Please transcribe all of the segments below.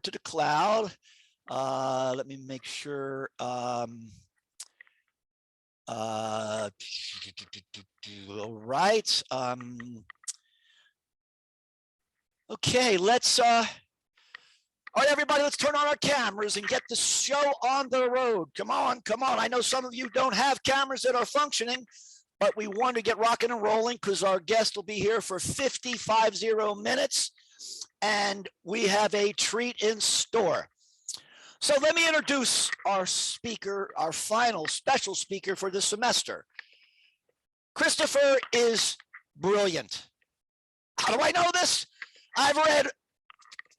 to the cloud. Let me make sure. All right. Okay, let's all right, everybody, let's turn on our cameras and get the show on the road. Come on, come on. I know some of you don't have cameras that are functioning, but we want to get rocking and rolling because our guest will be here for 50 minutes, and we have a treat in store. So let me introduce our speaker, our final special speaker for this semester. Christopher is brilliant. How do I know this? I've read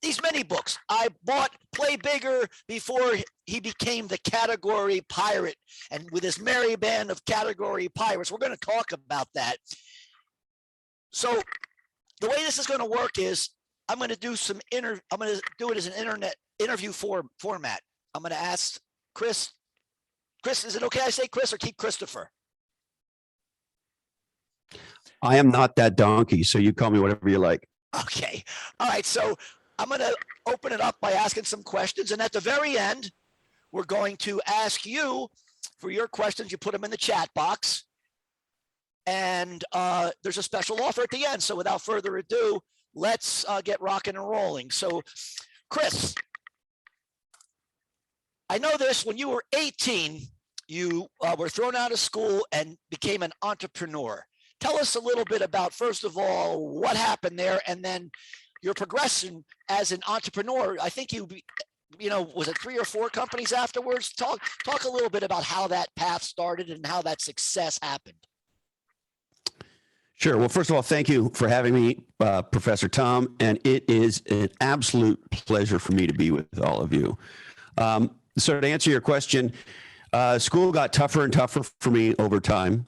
these many books. I bought Play Bigger before he became the category pirate, and with his merry band of category pirates. We're going to talk about that. So the way this is going to work is I'm going to do I'm going to do it as an internet interview format. I'm going to ask Chris, is it okay I say Chris or keep Christopher? I am not that donkey, so you call me whatever you like. Okay. All right. So I'm going to open it up by asking some questions. And at the very end, we're going to ask you for your questions. You put them in the chat box. And there's a special offer at the end. So without further ado, let's get rocking and rolling. So, Chris, I know this. When you were 18, you were thrown out of school and became an entrepreneur. Tell us a little bit about, first of all, what happened there, and then your progression as an entrepreneur. I think you know, was it 3 or 4 companies afterwards? Talk a little bit about how that path started and how that success happened. Sure. Well, first of all, thank you for having me, Professor Tom, and it is an absolute pleasure for me to be with all of you. So to answer your question, school got tougher and tougher for me over time.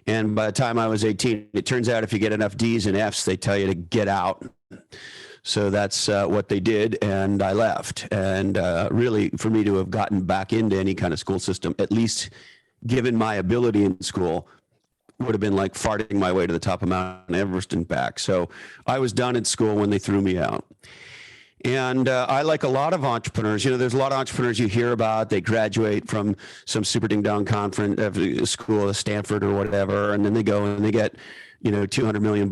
And by the time I was 18, it turns out if you get enough D's and F's, they tell you to get out. So that's what they did, and I left. And really, for me to have gotten back into any kind of school system, at least given my ability in school, would have been like farting my way to the top of Mount Everest and back. So I was done at school when they threw me out. And I, like a lot of entrepreneurs, you know, there's a lot of entrepreneurs you hear about. They graduate from some super ding dong conference school, Stanford or whatever, and then they go and they get, you know, $200 million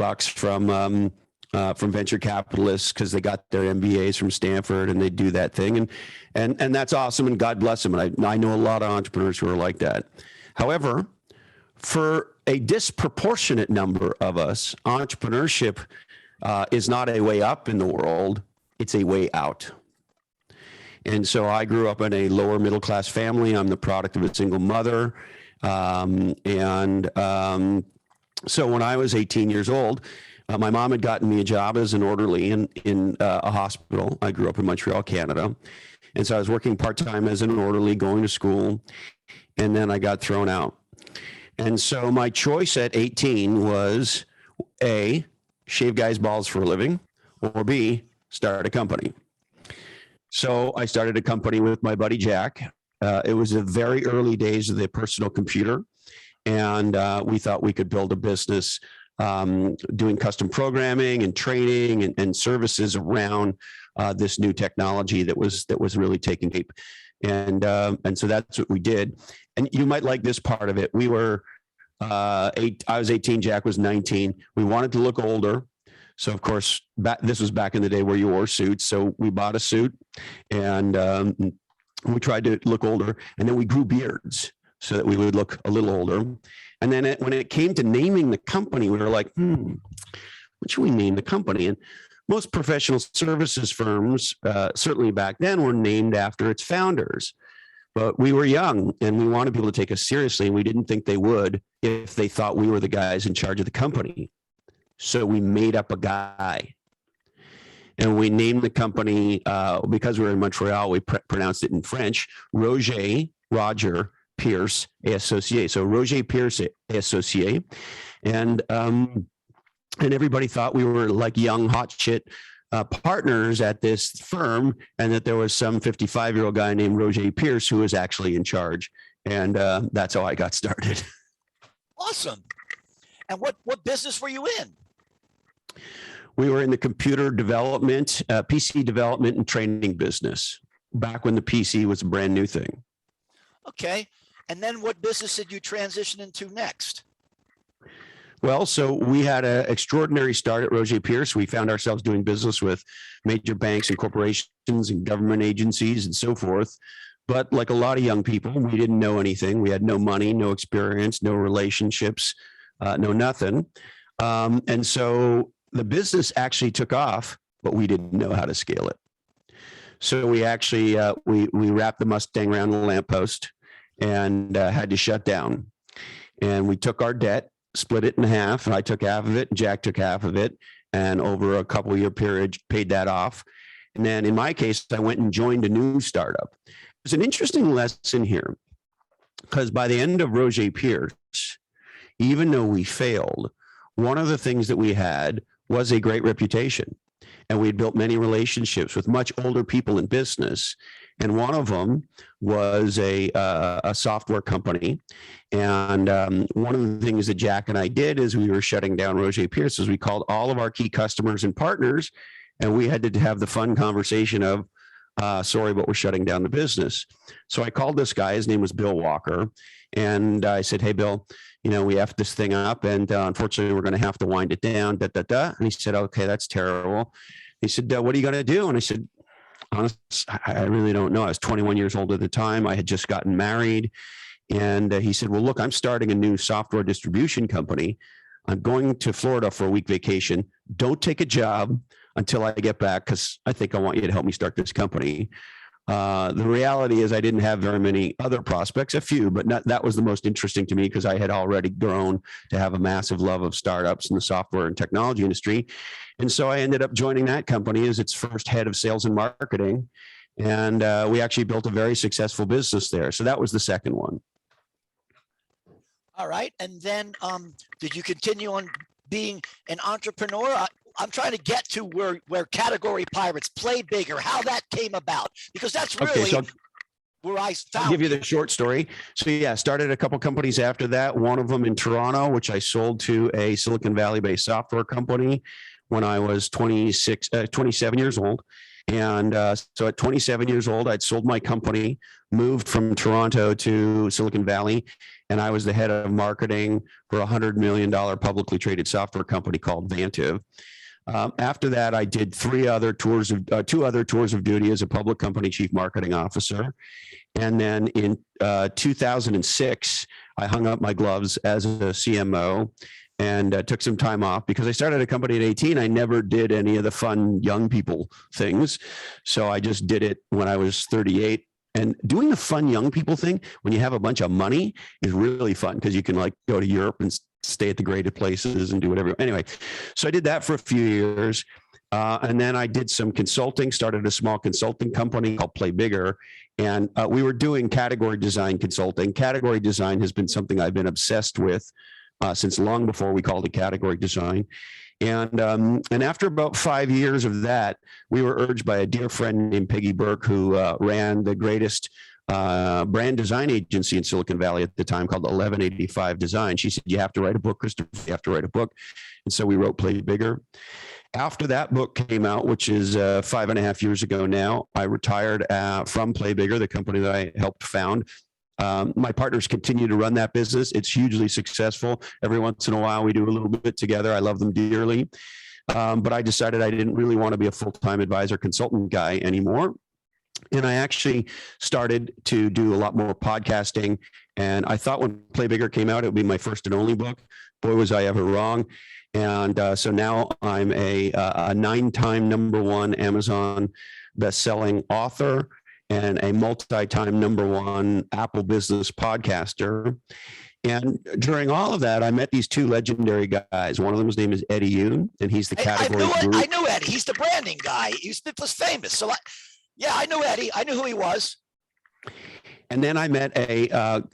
from venture capitalists because they got their MBAs from Stanford, and they do that thing, and that's awesome, and God bless them. And I know a lot of entrepreneurs who are like that. However, for a disproportionate number of us, entrepreneurship is not a way up in the world. It's a way out. And so I grew up in a lower middle class family. I'm the product of a single mother. So when I was 18 years old, my mom had gotten me a job as an orderly in a hospital. I grew up in Montreal, Canada. And so I was working part-time as an orderly, going to school, and then I got thrown out. And so my choice at 18 was A, shave guys' balls for a living, or B, start a company. So I started a company with my buddy Jack. It was the very early days of the personal computer. And we thought we could build a business doing custom programming and training and services around this new technology that was really taking shape. And so that's what we did. And you might like this part of it. We were I was 18, Jack was 19. We wanted to look older. So, of course, this was back in the day where you wore suits. So we bought a suit, and we tried to look older. And then we grew beards so that we would look a little older. And then when it came to naming the company, we were like, what should we name the company? And most professional services firms, certainly back then, were named after its founders. But we were young, and we wanted people to take us seriously, and we didn't think they would if they thought we were the guys in charge of the company. So we made up a guy, and we named the company, because we were in Montreal, we pronounced it in French, Roger Pierce et Associés. So Roger Pierce et Associés. And everybody thought we were like young hot shit partners at this firm, and that there was some 55-year-old guy named Roger Pierce who was actually in charge. And that's how I got started. Awesome. And what business were you in? We were in the computer development, PC development and training business back when the PC was a brand new thing. Okay. And then what business did you transition into next? Well, so we had an extraordinary start at Roger Pierce. We found ourselves doing business with major banks and corporations and government agencies and so forth. But like a lot of young people, we didn't know anything. We had no money, no experience, no relationships, no nothing. And so the business actually took off, but we didn't know how to scale it. So we actually, we wrapped the Mustang around the lamppost and had to shut down. And we took our debt, split it in half, and I took half of it, and Jack took half of it, and over a couple year period, paid that off. And then in my case, I went and joined a new startup. There's an interesting lesson here, because by the end of Roger Pierce, even though we failed, one of the things that we had was a great reputation. And we had built many relationships with much older people in business. And one of them was a software company. And one of the things that Jack and I did as we were shutting down Roger Pierce is we called all of our key customers and partners, and we had to have the fun conversation of, sorry, but we're shutting down the business. So I called this guy, his name was Bill Walker. And I said, hey, Bill, you know, we effed this thing up, and unfortunately, we're going to have to wind it down. And he said, okay, that's terrible. He said, what are you going to do? And I said, honestly, I really don't know. I was 21 years old at the time. I had just gotten married. And he said, well, look, I'm starting a new software distribution company. I'm going to Florida for a week vacation. Don't take a job until I get back, because I think I want you to help me start this company. The reality is I didn't have very many other prospects, a few, but that was the most interesting to me, because I had already grown to have a massive love of startups in the software and technology industry. And so I ended up joining that company as its first head of sales and marketing. And we actually built a very successful business there. So that was the second one. All right. And then did you continue on being an entrepreneur? I'm trying to get to where Category Pirates Play Bigger, how that came about, because that's really where I found. I'll give you the short story. So yeah, started a couple companies after that. One of them in Toronto, which I sold to a Silicon Valley-based software company when I was 27 years old. And so at 27 years old, I'd sold my company, moved from Toronto to Silicon Valley, and I was the head of marketing for a $100 million publicly traded software company called Vantive. After that, I did two other tours of duty as a public company chief marketing officer. And then in 2006, I hung up my gloves as a CMO and took some time off, because I started a company at 18. I never did any of the fun young people things. So I just did it when I was 38. And doing the fun young people thing when you have a bunch of money is really fun, because you can like go to Europe and stay at the graded places and do whatever. Anyway, so I did that for a few years. And then I did some consulting, started a small consulting company called Play Bigger. And we were doing category design consulting. Category design has been something I've been obsessed with since long before we called it category design. And after about 5 years of that, we were urged by a dear friend named Peggy Burke, who ran the greatest brand design agency in Silicon Valley at the time, called 1185 Design. She said, you have to write a book, Christopher, you have to write a book. And so we wrote Play Bigger. After that book came out, which is 5.5 years ago now, I retired from Play Bigger, the company that I helped found. My partners continue to run that business. It's hugely successful. Every once in a while, we do a little bit together. I love them dearly. But I decided I didn't really want to be a full-time advisor consultant guy anymore. And I actually started to do a lot more podcasting. And I thought when Play Bigger came out, it would be my first and only book. Boy, was I ever wrong. And so now I'm a 9-time #1 Amazon best-selling author and a multi-time #1 Apple business podcaster. And during all of that, I met these two legendary guys. One of them's name is Eddie Yoon, and he's the category guru. I knew Eddie. He's the branding guy. He was famous. So yeah, I knew Eddie. I knew who he was. And then I met a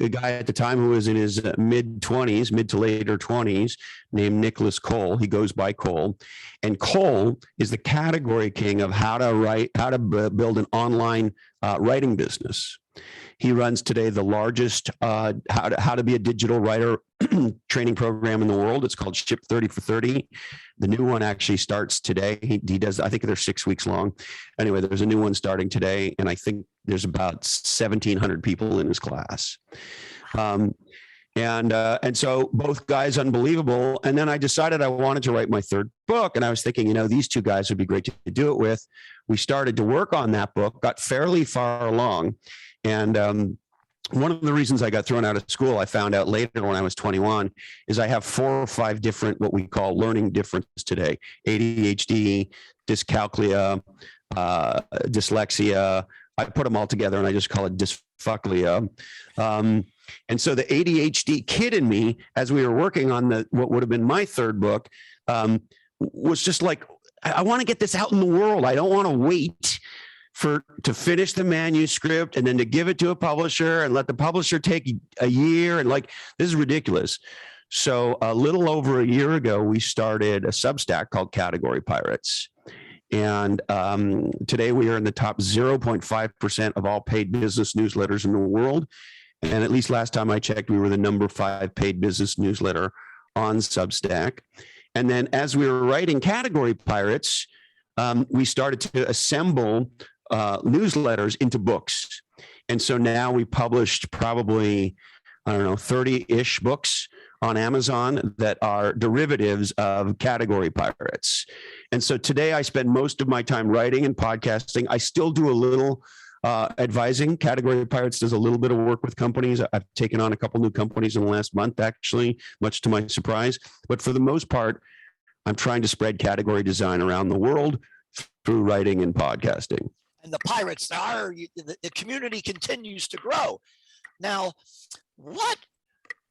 guy at the time who was in his mid to later 20s, named Nicholas Cole. He goes by Cole. And Cole is the category king of how to build an online writing business. He runs today the largest how to be a digital writer training program in the world. It's called Ship 30 for 30. The new one actually starts today. He does, I think they're 6 weeks long. Anyway, there's a new one starting today, and I think there's about 1,700 people in his class. And so both guys, unbelievable. And then I decided I wanted to write my third book. And I was thinking, these two guys would be great to do it with. We started to work on that book, got fairly far along. And one of the reasons I got thrown out of school, I found out later when I was 21, is I have 4 or 5 different, what we call learning differences today: ADHD, dyscalculia, dyslexia. I put them all together and I just call it dysfucklia. And so the ADHD kid in me, as we were working on what would have been my third book, was just like, I want to get this out in the world. I don't want to wait to finish the manuscript and then to give it to a publisher and let the publisher take a year. And like, this is ridiculous. So a little over a year ago, we started a Substack called Category Pirates. And today we are in the top 0.5% of all paid business newsletters in the world. And at least last time I checked, we were the number 5 paid business newsletter on Substack. And then as we were writing Category Pirates, we started to assemble newsletters into books. And so now we published probably, 30-ish books on Amazon that are derivatives of Category Pirates. And so today I spend most of my time writing and podcasting. I still do a little advising. Category Pirates does a little bit of work with companies. I've taken on a couple new companies in the last month, actually, much to my surprise. But for the most part, I'm trying to spread category design around the world through writing and podcasting. And the pirates the community continues to grow. Now,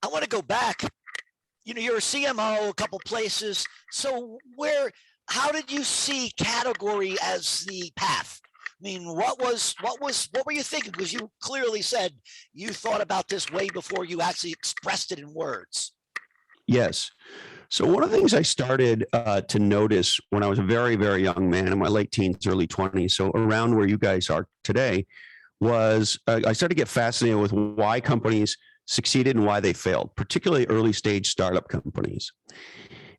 I want to go back. You're a CMO, a couple places. So how did you see category as the path? I mean, what were you thinking? Because you clearly said you thought about this way before you actually expressed it in words. Yes. So one of the things I started to notice when I was a very, very young man, in my late teens, early 20s, so around where you guys are today, was I started to get fascinated with why companies succeeded and why they failed, particularly early stage startup companies.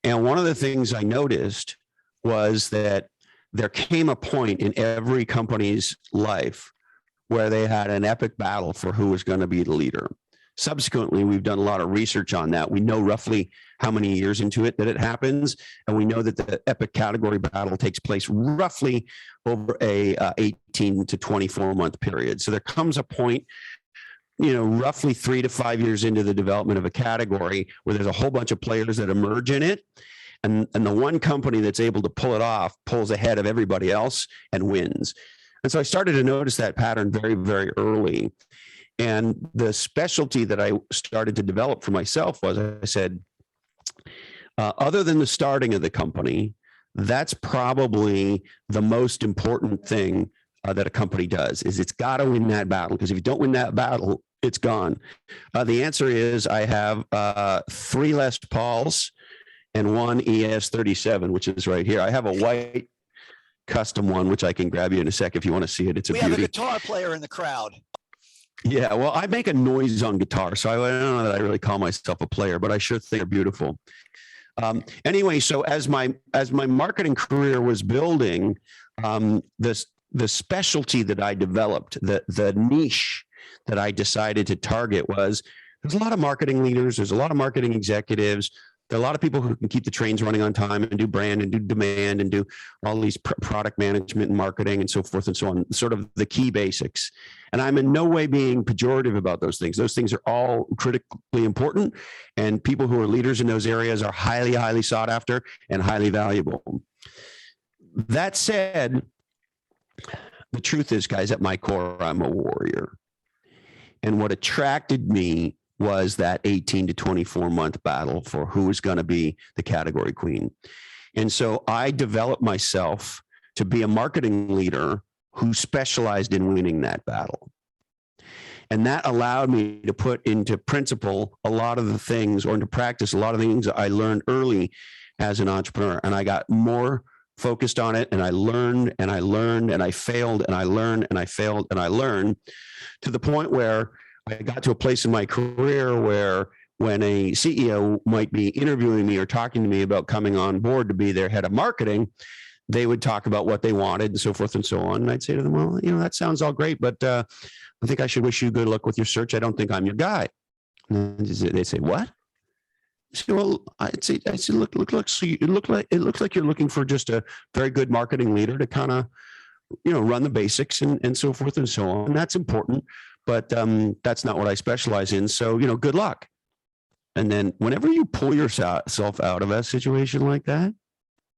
And one of the things I noticed was that there came a point in every company's life where they had an epic battle for who was going to be the leader. Subsequently, we've done a lot of research on that. We know roughly how many years into it that it happens, and we know that the epic category battle takes place roughly over a 18 to 24 month period. So there comes a point, roughly 3 to 5 years into the development of a category where there's a whole bunch of players that emerge in it. And the one company that's able to pull it off pulls ahead of everybody else and wins. And so I started to notice that pattern very, very early. And the specialty that I started to develop for myself was, I said, other than the starting of the company, that's probably the most important thing that a company does, is it's got to win that battle. Because if you don't win that battle, it's gone. The answer is I have 3 Les Pauls and 1 ES-37, which is right here. I have a white custom one, which I can grab you in a sec if you want to see it. It's a beauty. We have a guitar player in the crowd. Yeah, well, I make a noise on guitar, so I don't know that I really call myself a player, but I sure think they're beautiful. Anyway, so as my marketing career was building, the specialty that I developed, the niche that I decided to target was, there's a lot of marketing leaders, there's a lot of marketing executives, there are a lot of people who can keep the trains running on time and do brand and do demand and do all these product management and marketing and so forth and so on, sort of the key basics. And I'm in no way being pejorative about those things. Those things are all critically important, and people who are leaders in those areas are highly, highly sought after and highly valuable. That said, the truth is, guys, at my core, I'm a warrior. And what attracted me was that 18 to 24 month battle for who is going to be the category queen. And so I developed myself to be a marketing leader who specialized in winning that battle. And that allowed me to put into principle a lot of the things, or into practice a lot of the things that I learned early as an entrepreneur. And I got more focused on it, and I learned and I learned and I failed and I learned and I failed and I learned, to the point where I got to a place in my career where when a CEO might be interviewing me or talking to me about coming on board to be their head of marketing, they would talk about what they wanted and so forth and so on. And I'd say to them, well, that sounds all great, but I think I should wish you good luck with your search. I don't think I'm your guy. And they'd say, what? I said, well, it looks like you're looking for just a very good marketing leader to kind of, run the basics and so forth and so on. And that's important, but that's not what I specialize in. So, good luck. And then whenever you pull yourself out of a situation like that,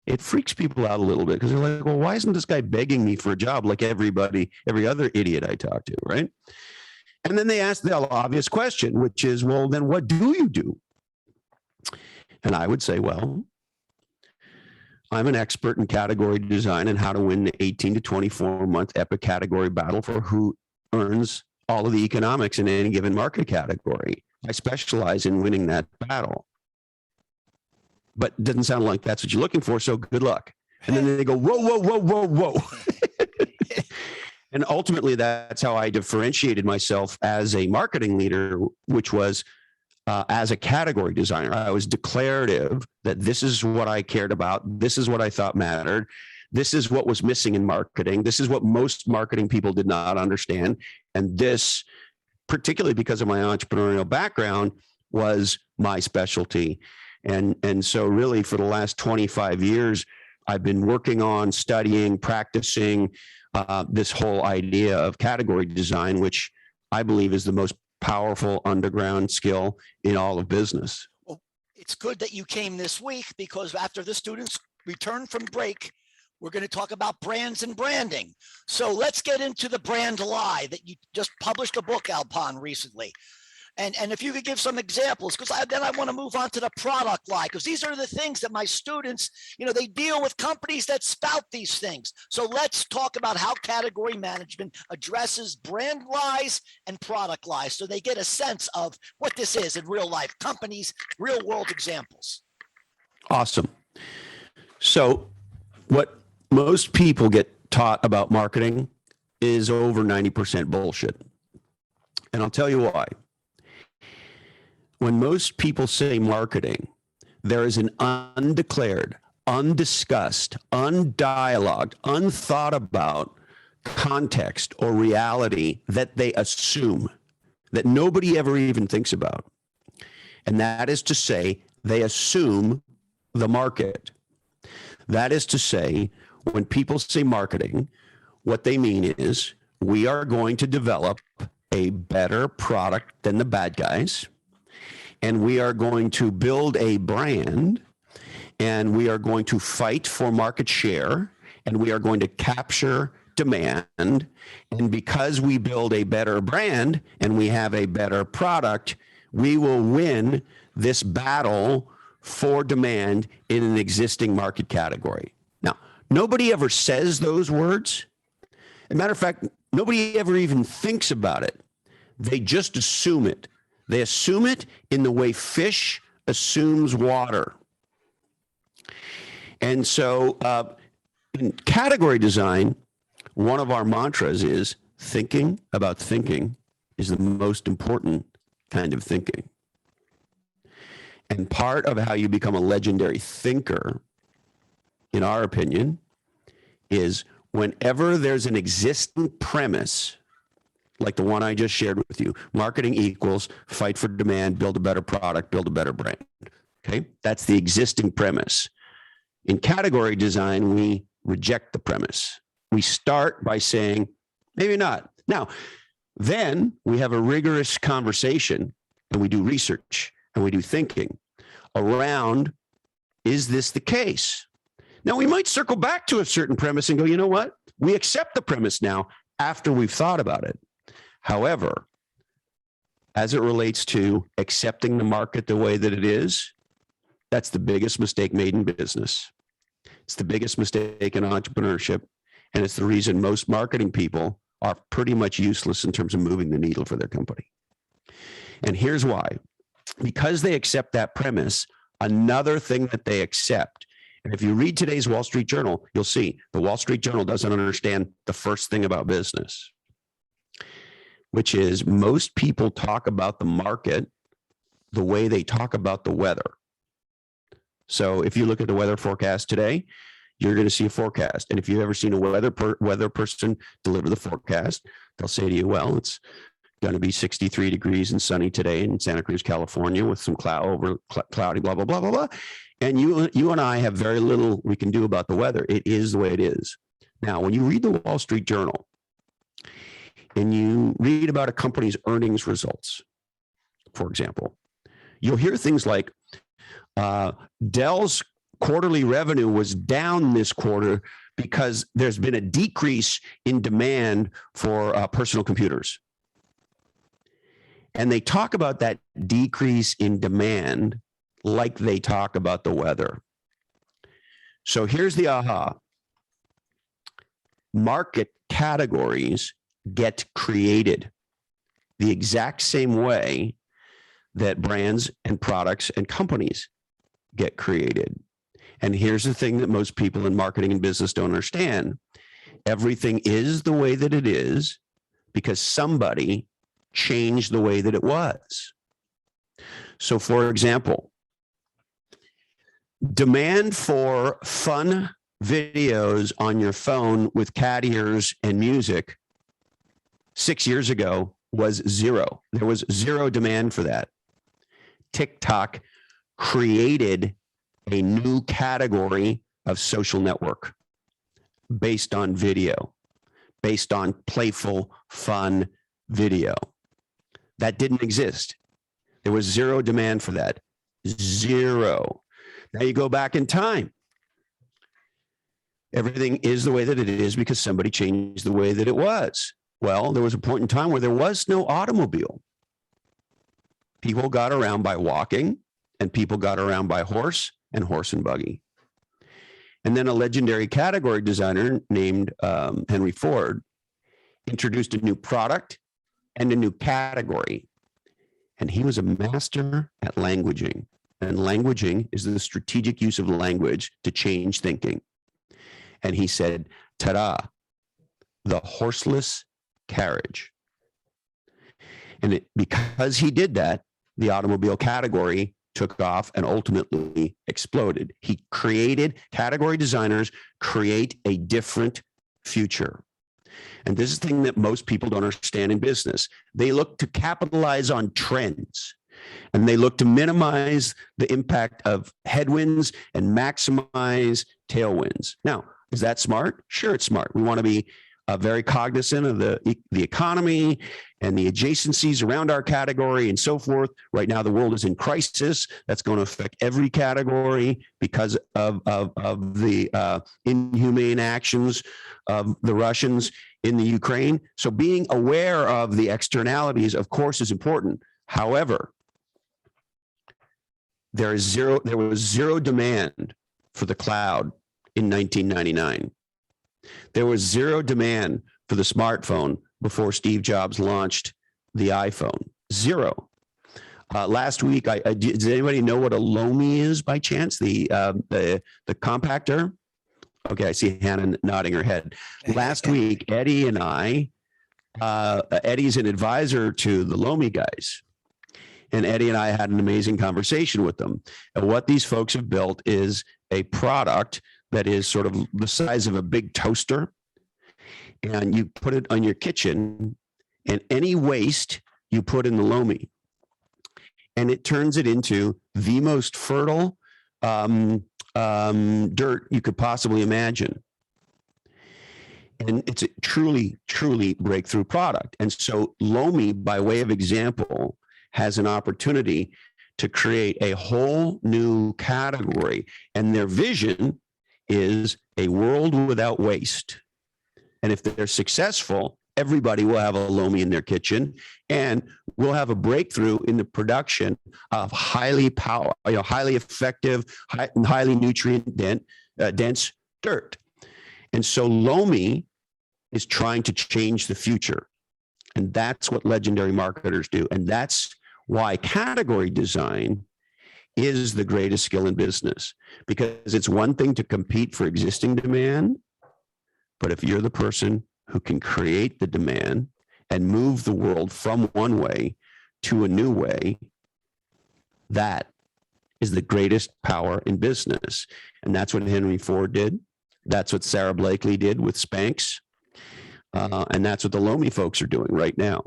it freaks people out a little bit, because they're like, well, why isn't this guy begging me for a job like every other idiot I talk to, right? And then they ask the obvious question, which is, well, then what do you do? And I would say, well, I'm an expert in category design and how to win the 18 to 24-month epic category battle for who earns all of the economics in any given market category. I specialize in winning that battle. But it doesn't sound like that's what you're looking for, so good luck. And then they go, whoa, whoa, whoa, whoa, whoa. And ultimately, that's how I differentiated myself as a marketing leader, which was as a category designer. I was declarative that this is what I cared about. This is what I thought mattered. This is what was missing in marketing. This is what most marketing people did not understand. And this, particularly because of my entrepreneurial background, was my specialty. And so really for the last 25 years, I've been working on studying, practicing this whole idea of category design, which I believe is the most powerful underground skill in all of business. Well, it's good that you came this week, because after the students return from break, we're going to talk about brands and branding. So let's get into the brand lie that you just published a book, Alpon, recently. And if you could give some examples, because then I want to move on to the product lie, because these are the things that my students, they deal with companies that spout these things. So let's talk about how category management addresses brand lies and product lies, so they get a sense of what this is in real life, companies, real world examples. Awesome. So what most people get taught about marketing is over 90% bullshit. And I'll tell you why. When most people say marketing, there is an undeclared, undiscussed, undialogued, unthought about context or reality that they assume, that nobody ever even thinks about. And that is to say, they assume the market. That is to say, when people say marketing, what they mean is, we are going to develop a better product than the bad guys, and we are going to build a brand, and we are going to fight for market share, and we are going to capture demand. And because we build a better brand and we have a better product, we will win this battle for demand in an existing market category. Now, nobody ever says those words. As a matter of fact, nobody ever even thinks about it. They just assume it. They assume it in the way fish assumes water. And so in category design, one of our mantras is thinking about thinking is the most important kind of thinking. And part of how you become a legendary thinker, in our opinion, is whenever there's an existing premise, like the one I just shared with you, marketing equals fight for demand, build a better product, build a better brand. Okay, that's the existing premise. In category design, we reject the premise. We start by saying, maybe not. Now, then we have a rigorous conversation, and we do research and we do thinking around, is this the case? Now, we might circle back to a certain premise and go, you know what? We accept the premise now after we've thought about it. However, as it relates to accepting the market the way that it is, that's the biggest mistake made in business. It's the biggest mistake in entrepreneurship. And it's the reason most marketing people are pretty much useless in terms of moving the needle for their company. And here's why. Because they accept that premise, another thing that they accept And if you read today's Wall Street Journal, you'll see the Wall Street Journal doesn't understand the first thing about business, which is most people talk about the market the way they talk about the weather. So if you look at the weather forecast today, you're going to see a forecast. And if you've ever seen a weather person deliver the forecast, they'll say to you, well, it's going to be 63 degrees and sunny today in Santa Cruz, California, with some cloudy, blah, blah, blah, blah, blah. And you and I have very little we can do about the weather. It is the way it is. Now, when you read the Wall Street Journal and you read about a company's earnings results, for example, you'll hear things like Dell's quarterly revenue was down this quarter because there's been a decrease in demand for personal computers. And they talk about that decrease in demand like they talk about the weather. So here's the aha. Market categories get created the exact same way that brands and products and companies get created. And here's the thing that most people in marketing and business don't understand. Everything is the way that it is because somebody changed the way that it was. So for example, demand for fun videos on your phone with cat ears and music 6 years ago was zero. There was zero demand for that. TikTok created a new category of social network based on video, based on playful, fun video. That didn't exist. There was zero demand for that. Zero. Now you go back in time. Everything is the way that it is because somebody changed the way that it was. Well, there was a point in time where there was no automobile. People got around by walking, and people got around by horse and buggy. And then a legendary category designer named Henry Ford introduced a new product and a new category. And he was a master at languaging. And languaging is the strategic use of language to change thinking. And he said, ta-da, the horseless carriage. And because he did that, the automobile category took off and ultimately exploded. He created, category designers create a different future. And this is the thing that most people don't understand in business. They look to capitalize on trends, and they look to minimize the impact of headwinds and maximize tailwinds. Now, is that smart? Sure, it's smart. We want to be very cognizant of the economy and the adjacencies around our category and so forth. Right now, the world is in crisis. That's going to affect every category because of the inhumane actions of the Russians in the Ukraine. So being aware of the externalities, of course, is important. However, there was zero demand for the cloud in 1999. There was zero demand for the smartphone before Steve Jobs launched the iPhone. Zero. Last week, does anybody know what a Lomi is by chance? The compactor? Okay, I see Hannah nodding her head. Last week, Eddie and I, Eddie's an advisor to the Lomi guys. And Eddie and I had an amazing conversation with them. And what these folks have built is a product that is sort of the size of a big toaster. And you put it on your kitchen, and any waste you put in the Lomi. And it turns it into the most fertile dirt you could possibly imagine. And it's a truly, truly breakthrough product. And so Lomi, by way of example, has an opportunity to create a whole new category. And their vision is a world without waste. And if they're successful, everybody will have a Lomi in their kitchen, and we'll have a breakthrough in the production of highly effective, highly nutrient dense dirt. And so Lomi is trying to change the future. And that's what legendary marketers do. And that's why category design is the greatest skill in business, because it's one thing to compete for existing demand, but if you're the person who can create the demand and move the world from one way to a new way, that is the greatest power in business. And that's what Henry Ford did. That's what Sarah Blakely did with Spanx. And that's what the Lomi folks are doing right now.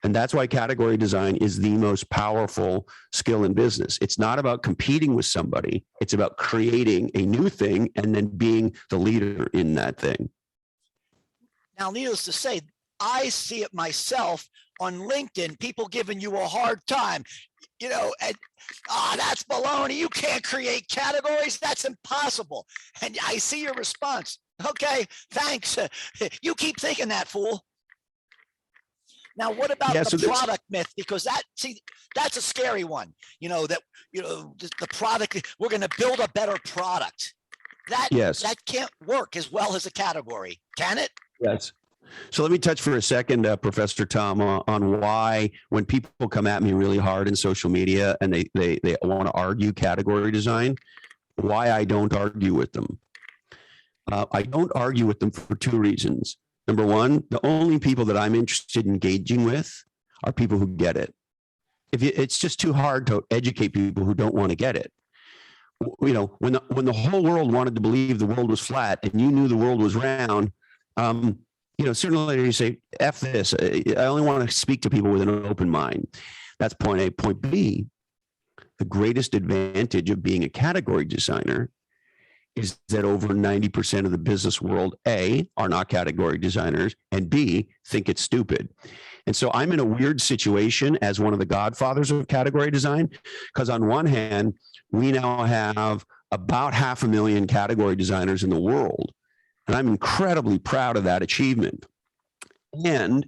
And that's why category design is the most powerful skill in business. It's not about competing with somebody. It's about creating a new thing and then being the leader in that thing. Now, needless to say, I see it myself on LinkedIn, people giving you a hard time, and that's baloney. You can't create categories. That's impossible. And I see your response. Okay, thanks. You keep thinking that, fool. Now, what about the product myth? Because that's a scary one. The product, we're going to build a better product. That can't work as well as a category, can it? Yes. So let me touch for a second, Professor Tom, on why when people come at me really hard in social media and they want to argue category design, why I don't argue with them. I don't argue with them for two reasons. Number one, the only people that I'm interested in engaging with are people who get it. It's just too hard to educate people who don't want to get it. When the whole world wanted to believe the world was flat and you knew the world was round, sooner or later you say, F this. I only want to speak to people with an open mind. That's point A. Point B, the greatest advantage of being a category designer is that over 90% of the business world, A, are not category designers, and B, think it's stupid. And so I'm in a weird situation as one of the godfathers of category design, because on one hand, we now have about 500,000 category designers in the world. And I'm incredibly proud of that achievement. And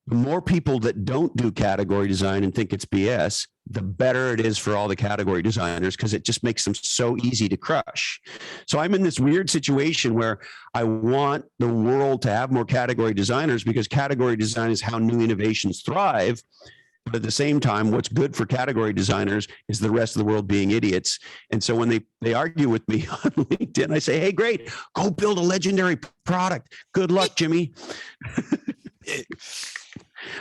the more people that don't do category design and think it's BS, the better it is for all the category designers, because it just makes them so easy to crush. So I'm in this weird situation where I want the world to have more category designers, because category design is how new innovations thrive. But at the same time, what's good for category designers is the rest of the world being idiots. And so when they argue with me on LinkedIn, I say, hey, great, go build a legendary product. Good luck, Jimmy.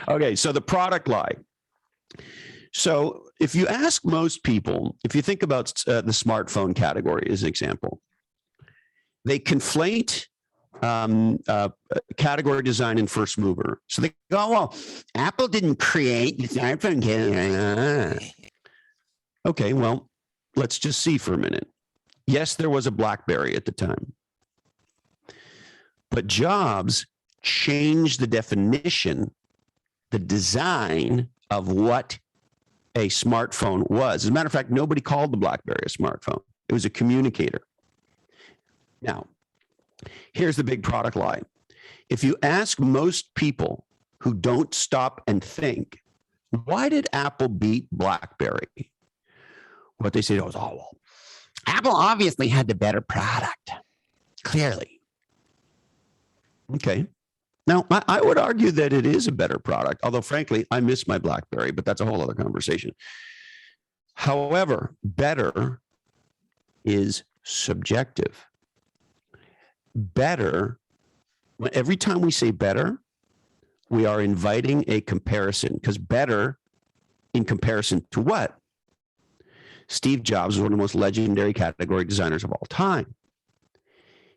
Okay, so the product lie. So if you ask most people, if you think about the smartphone category as an example, they conflate category design and first mover. So they go, oh, well, Apple didn't create the smartphone category. Okay, well, let's just see for a minute. Yes, there was a BlackBerry at the time, but Jobs changed the definition, the design of what a smartphone was. As a matter of fact, nobody called the BlackBerry a smartphone. It was a communicator. Now, here's the big product lie. If you ask most people who don't stop and think, why did Apple beat BlackBerry? What they say is, oh, well, Apple obviously had the better product. Clearly. Okay. Now, I would argue that it is a better product, although frankly, I miss my BlackBerry, but that's a whole other conversation. However, better is subjective. Better, every time we say better, we are inviting a comparison, because better in comparison to what? Steve Jobs is one of the most legendary category designers of all time.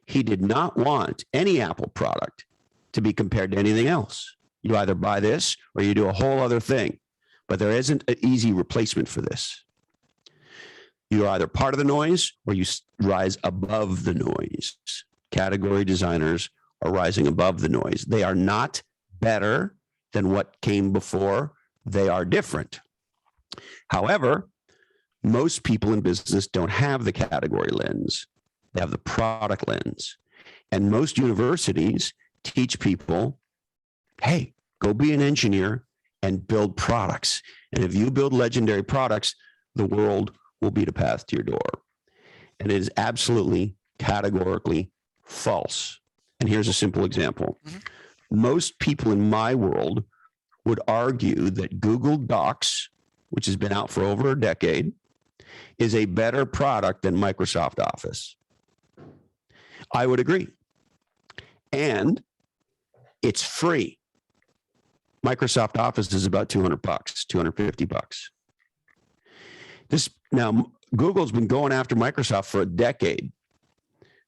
He did not want any Apple product to be compared to anything else. You either buy this or you do a whole other thing, but there isn't an easy replacement for this. You're either part of the noise or you rise above the noise. Category designers are rising above the noise. They are not better than what came before. They are different. However, most people in business don't have the category lens. They have the product lens. And most universities teach people, hey, go be an engineer and build products. And if you build legendary products, the world will beat a path to your door. And it is absolutely categorically false. And here's a simple example. Most people in my world would argue that Google Docs, which has been out for over a decade, is a better product than Microsoft Office. I would agree. And it's free. Microsoft Office is about $200, $250. Now, Google's been going after Microsoft for a decade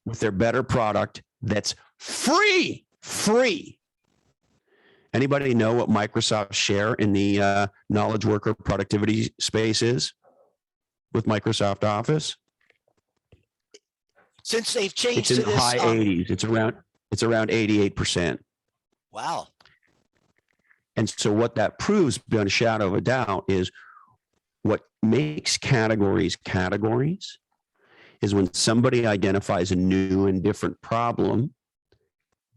with their better product that's free. Anybody know what Microsoft's share in the knowledge worker productivity space is with Microsoft Office? Since they've changed It's in to the this, high 80s. It's around 88%. wow. And so what that proves beyond a shadow of a doubt is what makes categories is when somebody identifies a new and different problem,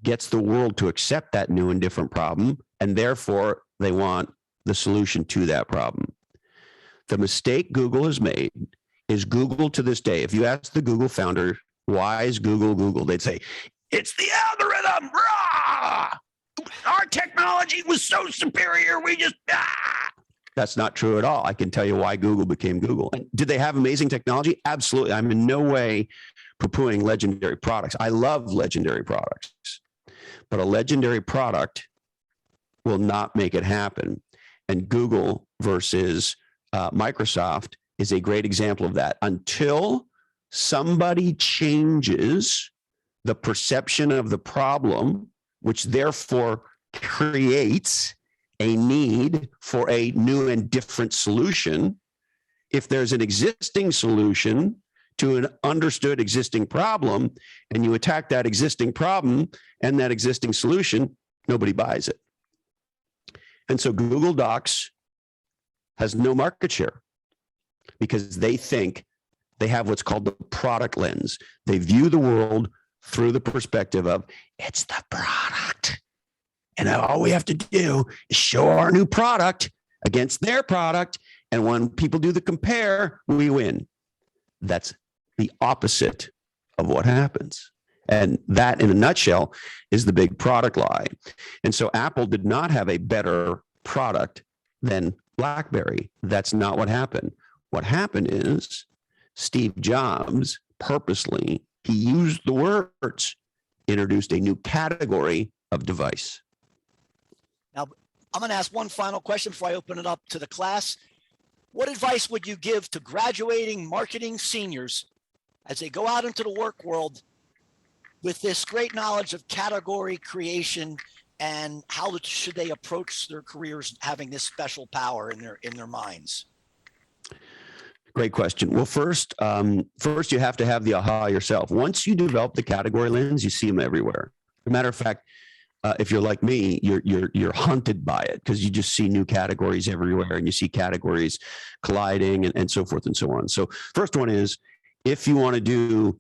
gets the world to accept that new and different problem, and therefore they want the solution to that problem. The mistake Google has made is Google to this day, if you ask the Google founder, why is Google Google? They'd say, it's the algorithm. Rah! Our technology was so superior. That's not true at all. I can tell you why Google became Google. And did they have amazing technology? Absolutely. I'm in no way poo-pooing legendary products. I love legendary products, but a legendary product will not make it happen. And Google versus Microsoft is a great example of that. Until somebody changes the perception of the problem, which therefore creates a need for a new and different solution. If there's an existing solution to an understood existing problem, and you attack that existing problem and that existing solution, nobody buys it. And so Google Docs has no market share because they think they have what's called the product lens. They view the world through the perspective of it's the product. And all we have to do is show our new product against their product. And when people do the compare, we win. That's the opposite of what happens. And that, in a nutshell, is the big product lie. And so Apple did not have a better product than BlackBerry. That's not what happened. What happened is Steve Jobs purposely, he used the words, introduced a new category of device. Now, I'm going to ask one final question before I open it up to the class. What advice would you give to graduating marketing seniors as they go out into the work world with this great knowledge of category creation, and how should they approach their careers having this special power in their minds? Great question. Well, first you have to have the aha yourself. Once you develop the category lens, you see them everywhere. As a matter of fact, if you're like me, you're hunted by it because you just see new categories everywhere, and you see categories colliding and so forth and so on. So first one is, if you want to do,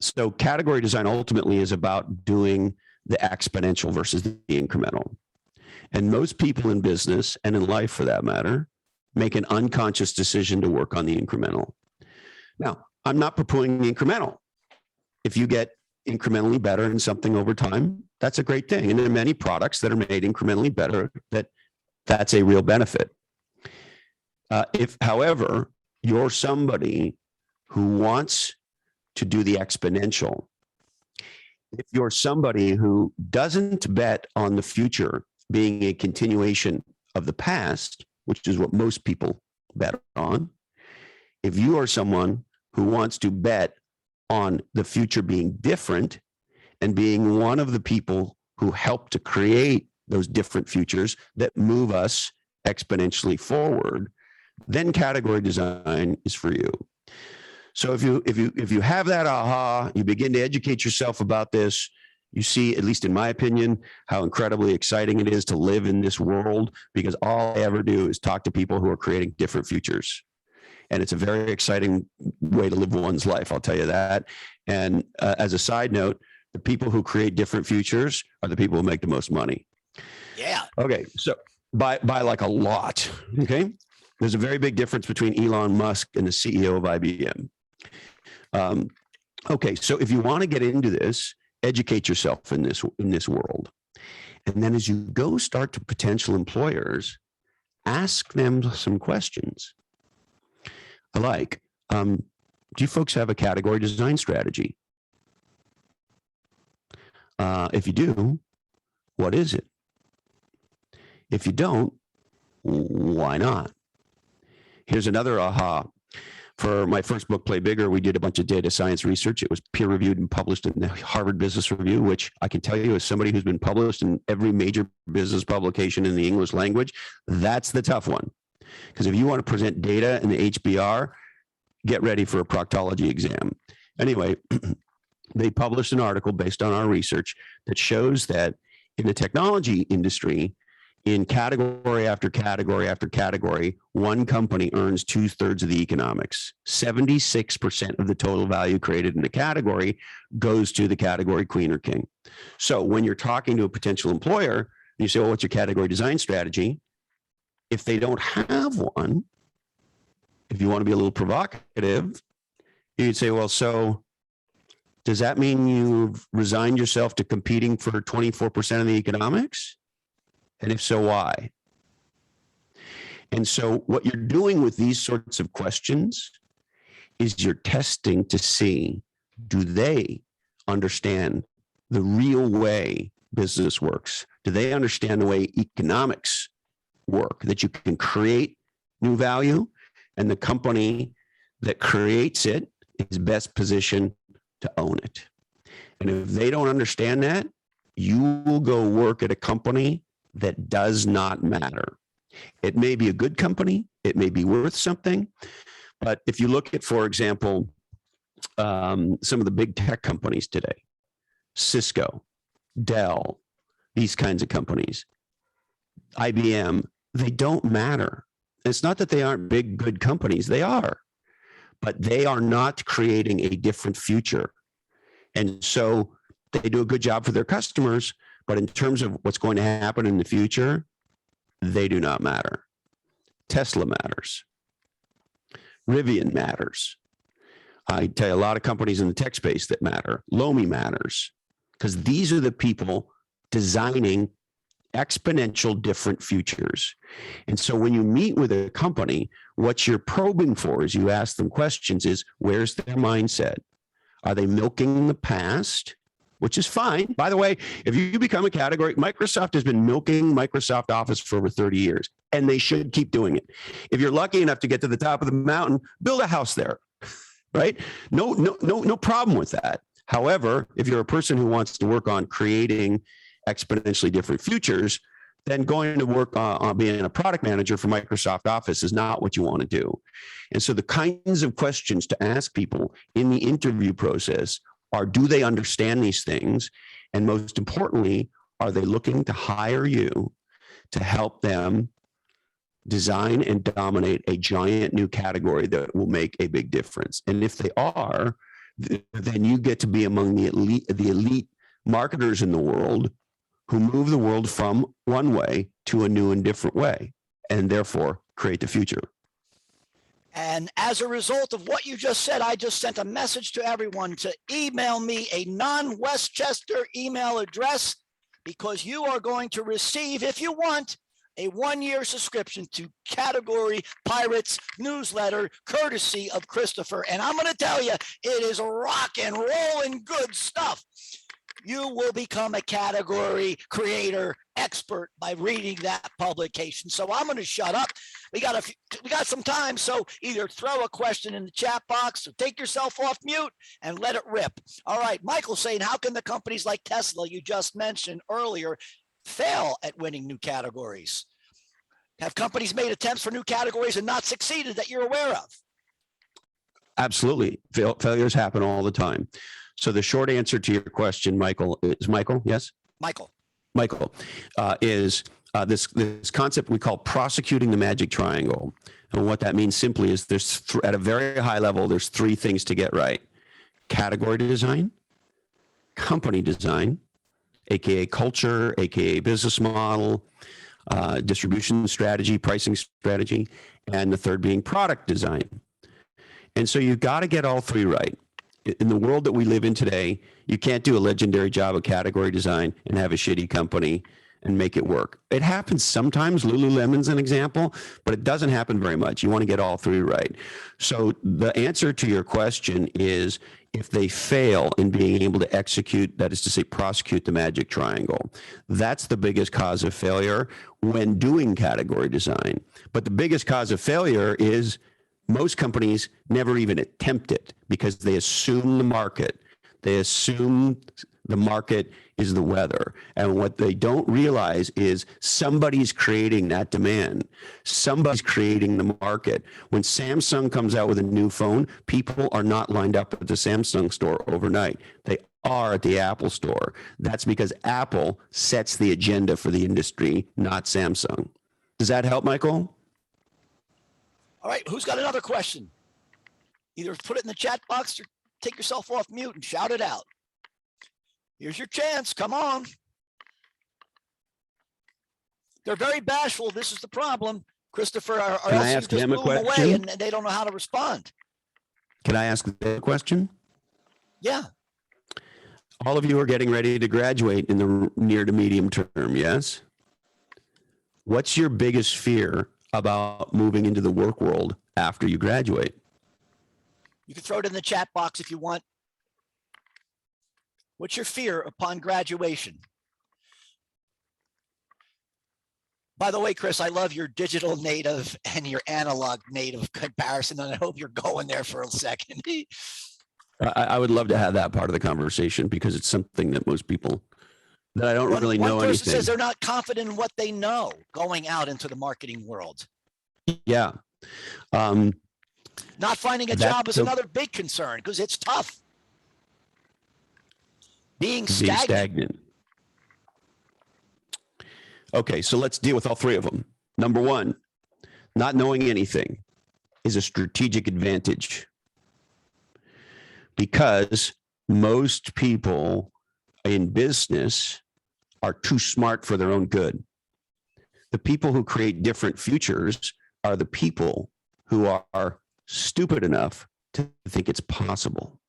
so category design ultimately is about doing the exponential versus the incremental. And most people in business and in life, for that matter, make an unconscious decision to work on the incremental. Now, I'm not poo-pooing the incremental. If you get incrementally better in something over time, that's a great thing. And there are many products that are made incrementally better that's a real benefit. If, however, you're somebody who wants to do the exponential, if you're somebody who doesn't bet on the future being a continuation of the past, which is what most people bet on, if you are someone who wants to bet on the future being different and being one of the people who help to create those different futures that move us exponentially forward, then category design is for you. So if you have that aha, you begin to educate yourself about this, you see, at least in my opinion, how incredibly exciting it is to live in this world, because all I ever do is talk to people who are creating different futures. And it's a very exciting way to live one's life, I'll tell you that. And as a side note, the people who create different futures are the people who make the most money. Yeah. Okay, so by like a lot, okay? There's a very big difference between Elon Musk and the CEO of IBM. Okay, so if you want to get into this, educate yourself in this world. And then as you go start to potential employers, ask them some questions. Like, Do you folks have a category design strategy? If you do, what is it? If you don't, why not? Here's another aha. For my first book, Play Bigger, we did a bunch of data science research. It was peer reviewed and published in the Harvard Business Review, which I can tell you, as somebody who's been published in every major business publication in the English language, that's the tough one. Because if you want to present data in the HBR, get ready for a proctology exam. Anyway, they published an article based on our research that shows that in the technology industry, in category after category after category, one company earns 2/3 of the economics. 76% of the total value created in a category goes to the category queen or king. So when you're talking to a potential employer, and you say, well, what's your category design strategy? If they don't have one, if you want to be a little provocative, you'd say, well, so does that mean you've resigned yourself to competing for 24% of the economics? And if so, why? And so what you're doing with these sorts of questions is you're testing to see, do they understand the real way business works? Do they understand the way economics work, that you can create new value and the company that creates it is best positioned to own it? And if they don't understand that, you will go work at a company that does not matter. It may be a good company, it may be worth something, but if you look at, for example, some of the big tech companies today, Cisco, Dell, these kinds of companies, IBM, they don't matter. It's not that they aren't big, good companies, they are, but they are not creating a different future. And so they do a good job for their customers, but in terms of what's going to happen in the future, they do not matter. Tesla matters. Rivian matters. I tell you, a lot of companies in the tech space that matter. Lomi matters, because these are the people designing exponential different futures. And so when you meet with a company, what you're probing for as you ask them questions is, where's their mindset? Are they milking the past? Which is fine. By the way, if you become a category, Microsoft has been milking Microsoft Office for over 30 years, and they should keep doing it. If you're lucky enough to get to the top of the mountain, build a house there, right? No problem with that. However, if you're a person who wants to work on creating exponentially different futures, then going to work on being a product manager for Microsoft Office is not what you want to do. And so the kinds of questions to ask people in the interview process are, do they understand these things? And most importantly, are they looking to hire you to help them design and dominate a giant new category that will make a big difference? And if they are, then you get to be among the elite marketers in the world who move the world from one way to a new and different way, and therefore create the future. And as a result of what you just said, I just sent a message to everyone to email me a non-Westchester email address, because you are going to receive, if you want, a 1-year subscription to Category Pirates newsletter, courtesy of Christopher. And I'm going to tell you, it is rock and rollin' good stuff. You will become a category creator expert by reading that publication. So I'm going to shut up. We got some time, so either throw a question in the chat box or take yourself off mute and let it rip. All right, Michael's saying, how can the companies like Tesla you just mentioned earlier fail at winning new categories? Have companies made attempts for new categories and not succeeded that you're aware of? Absolutely. Failures happen all the time. So the short answer to your question, Michael, is Michael, yes? Michael is this concept we call prosecuting the magic triangle. And what that means simply is there's at a very high level, there's 3 things to get right: category design, company design, AKA culture, AKA business model, distribution strategy, pricing strategy, and the third being product design. And so you've got to get all 3 right. In the world that we live in today, you can't do a legendary job of category design and have a shitty company and make it work. It happens sometimes. Lululemon's an example, but it doesn't happen very much. You want to get all three right. So the answer to your question is, if they fail in being able to execute, that is to say, prosecute the magic triangle, that's the biggest cause of failure when doing category design. But the biggest cause of failure is most companies never even attempt it because they assume the market. They assume the market is the weather. And what they don't realize is somebody's creating that demand. Somebody's creating the market. When Samsung comes out with a new phone, people are not lined up at the Samsung store overnight. They are at the Apple store. That's because Apple sets the agenda for the industry, not Samsung. Does that help, Michael? All right, who's got another question? Either put it in the chat box or take yourself off mute and shout it out. Here's your chance. Come on. They're very bashful. This is the problem, Christopher. Or Can I else ask you just them a blew them away question? and they don't know how to respond. Can I ask them a question? Yeah. All of you are getting ready to graduate in the near to medium term, yes? What's your biggest fear about moving into the work world after you graduate? You can throw it in the chat box if you want. What's your fear upon graduation? By the way, Chris, I love your digital native and your analog native comparison, and I hope you're going there for a second. I would love to have that part of the conversation because it's something that most people that I don't really know one person anything. says they're not confident in what they know going out into the marketing world. Yeah. Not finding a job is another big concern because it's tough. Being stagnant. Okay, so let's deal with all three of them. Number one, not knowing anything is a strategic advantage because most people in business are too smart for their own good. The people who create different futures are the people who are stupid enough to think it's possible.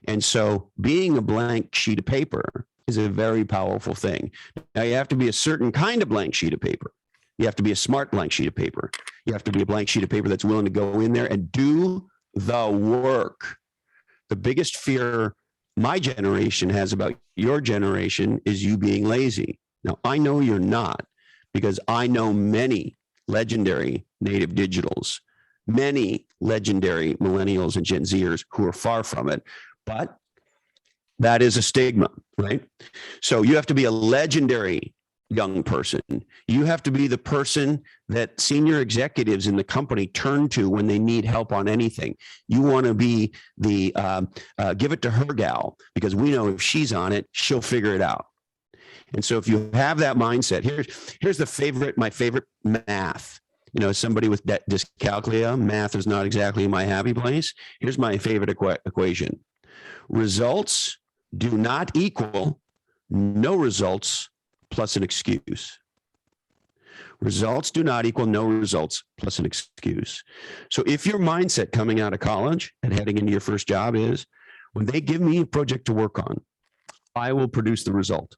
And so being a blank sheet of paper is a very powerful thing. Now you have to be a certain kind of blank sheet of paper. You have to be a smart blank sheet of paper. You have to be a blank sheet of paper that's willing to go in there and do the work. The biggest fear my generation has about your generation is you being lazy. Now I know you're not, because I know many legendary native digitals, many legendary millennials and Gen Zers who are far from it, but that is a stigma, right? So you have to be a legendary young person. You have to be the person that senior executives in the company turn to when they need help on anything. You want to be the give it to her gal, because we know if she's on it, she'll figure it out. And so if you have that mindset, here's my favorite math. You know, somebody with dyscalculia, math is not exactly my happy place. Here's my favorite equation. Results do not equal no results plus an excuse. Results do not equal no results plus an excuse. So if your mindset coming out of college and heading into your first job is, when they give me a project to work on, I will produce the result.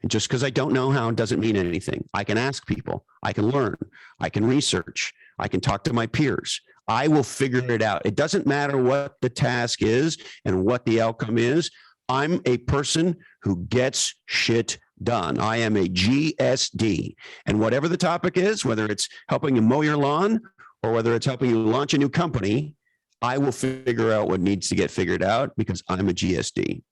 And just because I don't know how doesn't mean anything. I can ask people, I can learn, I can research, I can talk to my peers. I will figure it out. It doesn't matter what the task is and what the outcome is. I'm a person who gets shit done. I am a GSD. And whatever the topic is, whether it's helping you mow your lawn or whether it's helping you launch a new company, I will figure out what needs to get figured out because I'm a GSD.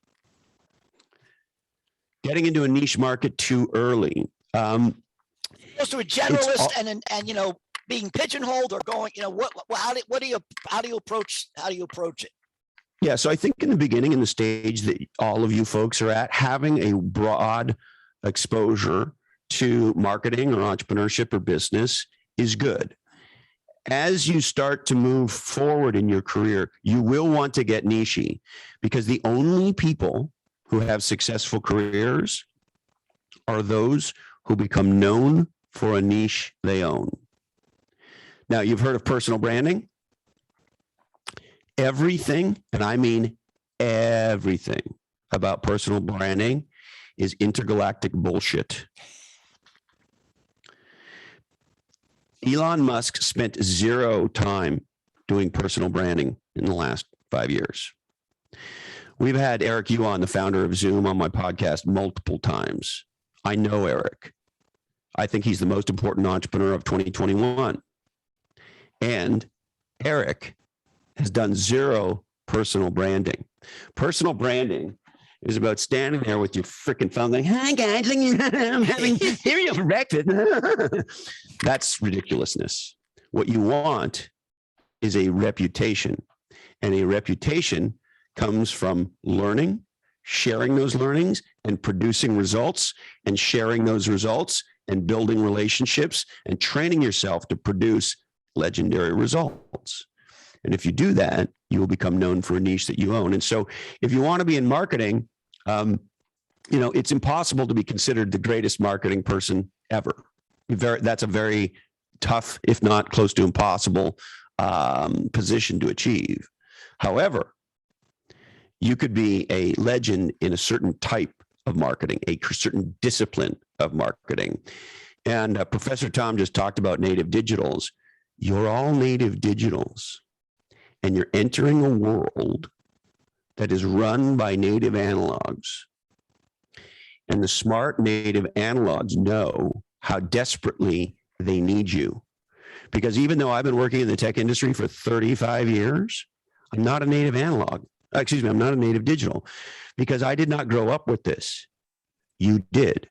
Getting into a niche market too early. Goes to a generalist and you know, being pigeonholed or going, you know, how do you approach it? Yeah, so I think in the beginning, in the stage that all of you folks are at, having a broad exposure to marketing or entrepreneurship or business is good. As you start to move forward in your career, you will want to get niche-y, because the only people who have successful careers are those who become known for a niche they own. Now, you've heard of personal branding. Everything, and I mean everything about personal branding is intergalactic bullshit. Elon Musk spent 0 time doing personal branding in the last 5 years. We've had Eric Yuan, the founder of Zoom, on my podcast multiple times. I know Eric. I think he's the most important entrepreneur of 2021. And Eric has done 0 personal branding. Personal branding is about standing there with your freaking phone going, "Hi guys, I'm having cereal for breakfast." That's ridiculousness. What you want is a reputation, and a reputation comes from learning, sharing those learnings, and producing results, and sharing those results, and building relationships, and training yourself to produce legendary results. And if you do that, you will become known for a niche that you own. And so if you want to be in marketing, it's impossible to be considered the greatest marketing person ever. That's a very tough, if not close to impossible, position to achieve. However, you could be a legend in a certain type of marketing, a certain discipline of marketing. And Professor Tom just talked about native digitals. You're all native digitals, and you're entering a world that is run by native analogs. And the smart native analogs know how desperately they need you. Because even though I've been working in the tech industry for 35 years, I'm not a native analog. I'm not a native digital, because I did not grow up with this. You did.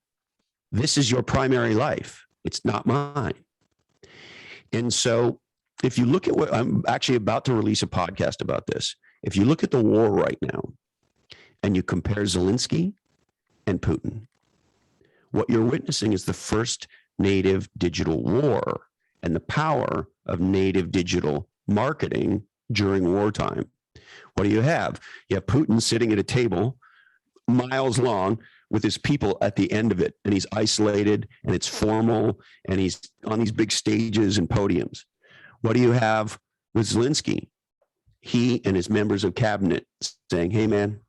This is your primary life. It's not mine. And so if you look at what I'm actually about to release a podcast about this, if you look at the war right now and you compare Zelensky and Putin, what you're witnessing is the first native digital war and the power of native digital marketing during wartime. What do you have? You have Putin sitting at a table miles long with his people at the end of it, and he's isolated and it's formal and he's on these big stages and podiums. What do you have with Zelensky? He and his members of cabinet saying, "Hey man,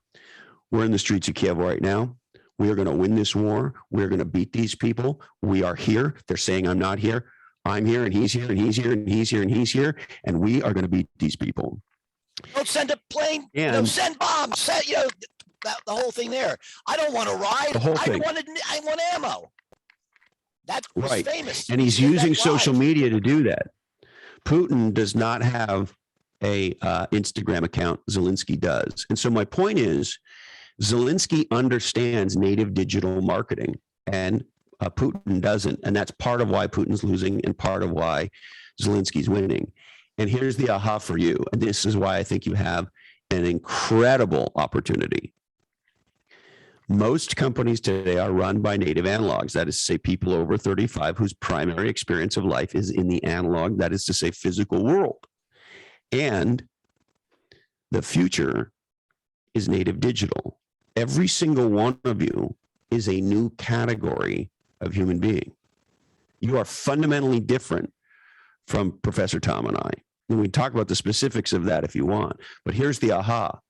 we're in the streets of Kiev right now. We are going to win this war. We're going to beat these people. We are here. They're saying I'm not here. I'm here, and he's here, and he's here, and he's here, and he's here, and we are going to beat these people." Don't send a plane. And send bombs. The whole thing there. I don't want to ride. The whole thing. I want ammo. That was right. famous. And he's using social media to do that. Putin does not have a Instagram account. Zelensky does. And so my point is, Zelensky understands native digital marketing, and Putin doesn't. And that's part of why Putin's losing and part of why Zelensky's winning. And here's the aha for you. And this is why I think you have an incredible opportunity. Most companies today are run by native analogs. That is to say, people over 35 whose primary experience of life is in the analog, that is to say, physical world. And the future is native digital. Every single one of you is a new category of human being. You are fundamentally different from Professor Tom and I. And we talk about the specifics of that if you want. But here's the aha.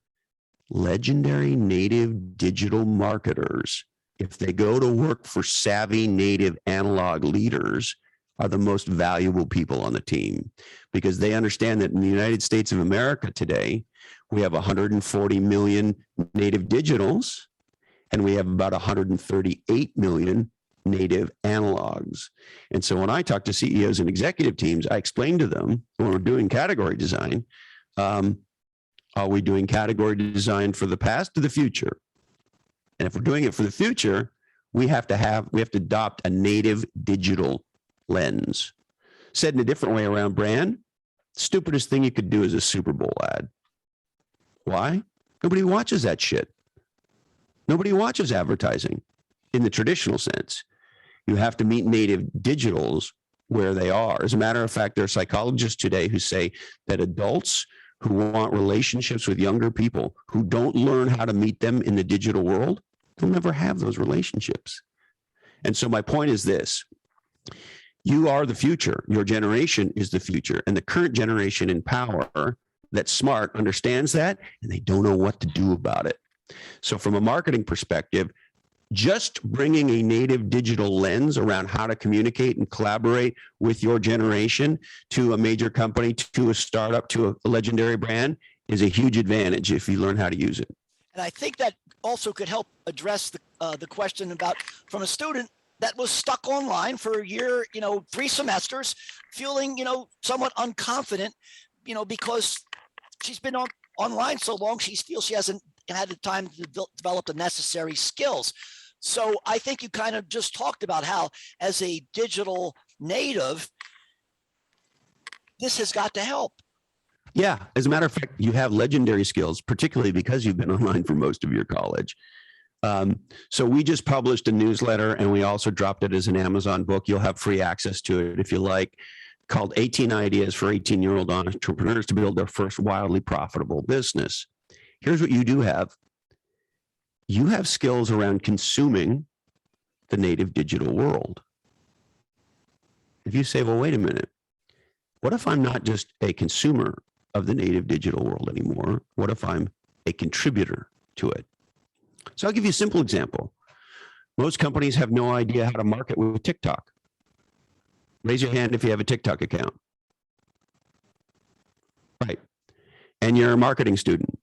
Legendary native digital marketers, if they go to work for savvy native analog leaders, are the most valuable people on the team, because they understand that in the United States of America today, we have 140 million native digitals, and we have about 138 million native analogs. And so when I talk to CEOs and executive teams, I explain to them when we're doing category design, are we doing category design for the past or the future? And if we're doing it for the future, we have to adopt a native digital lens. Said in a different way around brand, stupidest thing you could do is a Super Bowl ad. Why? Nobody watches that shit. Nobody watches advertising in the traditional sense. You have to meet native digitals where they are. As a matter of fact, there are psychologists today who say that adults who want relationships with younger people who don't learn how to meet them in the digital world, they'll never have those relationships. And so my point is this: you are the future. Your generation is the future. And the current generation in power that's smart understands that, and they don't know what to do about it. So from a marketing perspective, just bringing a native digital lens around how to communicate and collaborate with your generation to a major company, to a startup, to a legendary brand is a huge advantage if you learn how to use it. And I think that also could help address the question about from a student that was stuck online for a year, 3 semesters, feeling, somewhat unconfident, because she's been online so long, she feels she hasn't had the time to develop the necessary skills. So I think you kind of just talked about how, as a digital native, this has got to help. Yeah. As a matter of fact, you have legendary skills, particularly because you've been online for most of your college. So we just published a newsletter, and we also dropped it as an Amazon book. You'll have free access to it if you like, called 18 Ideas for 18-Year-Old Entrepreneurs to Build Their First Wildly Profitable Business. Here's what you do have. You have skills around consuming the native digital world. If you say, well, wait a minute, what if I'm not just a consumer of the native digital world anymore? What if I'm a contributor to it? So I'll give you a simple example. Most companies have no idea how to market with TikTok. Raise your hand if you have a TikTok account. Right. And you're a marketing student.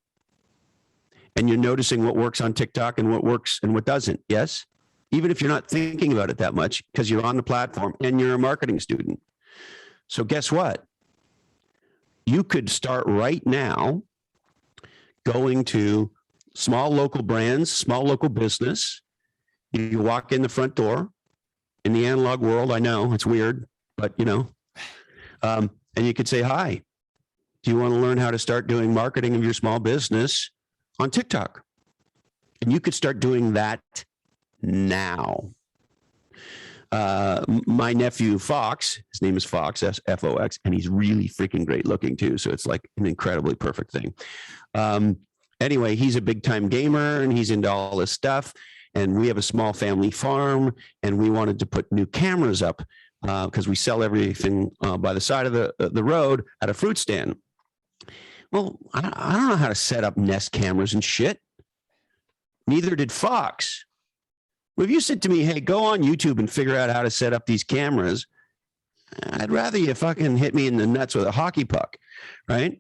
And you're noticing what works on TikTok and what works and what doesn't. Yes? Even if you're not thinking about it that much because you're on the platform and you're a marketing student. So guess what? You could start right now going to small local brands, small local business. You walk in the front door in the analog world. I know it's weird, but and you could say, hi, do you want to learn how to start doing marketing of your small business on TikTok? And you could start doing that now. My nephew Fox, his name is Fox, F-O-X, and he's really freaking great looking too. So it's like an incredibly perfect thing. Anyway, he's a big time gamer and he's into all this stuff. And we have a small family farm, and we wanted to put new cameras up because we sell everything by the side of the road at a fruit stand. Well, I don't know how to set up Nest cameras and shit. Neither did Fox. Well, if you said to me, hey, go on YouTube and figure out how to set up these cameras, I'd rather you fucking hit me in the nuts with a hockey puck, right?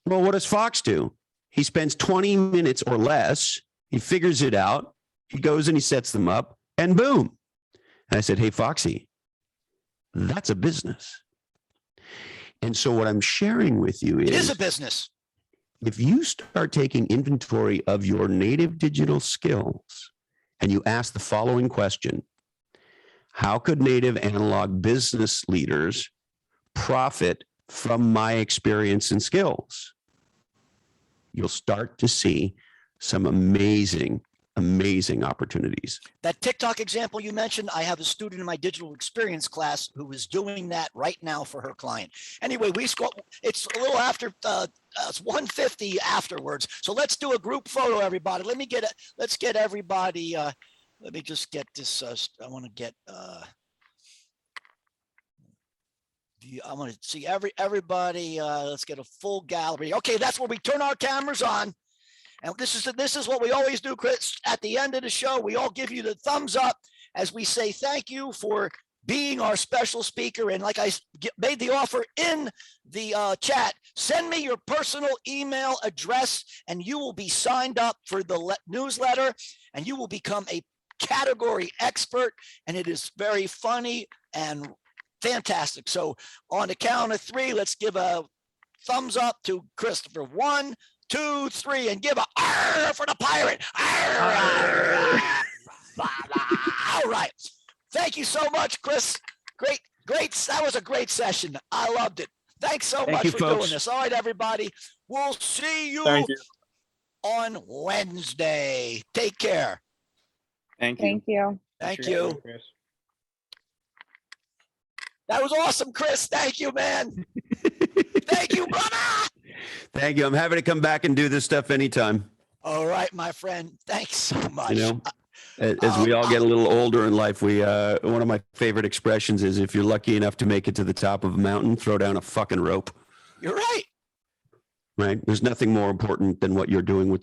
Well, what does Fox do? He spends 20 minutes or less. He figures it out. He goes and he sets them up, and boom. And I said, hey, Foxy, that's a business. And so what I'm sharing with you is, it is a business. If you start taking inventory of your native digital skills and you ask the following question, how could native analog business leaders profit from my experience and skills? You'll start to see some amazing opportunities. That TikTok example you mentioned, I have a student in my digital experience class who is doing that right now for her client. Anyway, it's a little after, it's 1:50 afterwards. So let's do a group photo, everybody. Let's get everybody, let me just get this, I want to get, I want to see everybody, let's get a full gallery. Okay, that's where we turn our cameras on. And this is what we always do, Chris. At the end of the show, we all give you the thumbs up as we say thank you for being our special speaker. And like I made the offer in the chat, send me your personal email address and you will be signed up for the newsletter and you will become a category expert. And it is very funny and fantastic. So on the count of 3, let's give a thumbs up to Christopher. 1, 2, 3, and give a R for the pirate. R. All right. Thank you so much, Chris. Great. That was a great session. I loved it. Thanks so much for doing this. All right, everybody. We'll see you on Wednesday. Take care. Thank you. Thank you. That was awesome, Chris. Thank you, man. Thank you, brother. Thank you. I'm happy to come back and do this stuff anytime. All right, my friend. Thanks so much. As we all get a little older in life, one of my favorite expressions is, if you're lucky enough to make it to the top of a mountain, throw down a fucking rope. You're right. Right? There's nothing more important than what you're doing with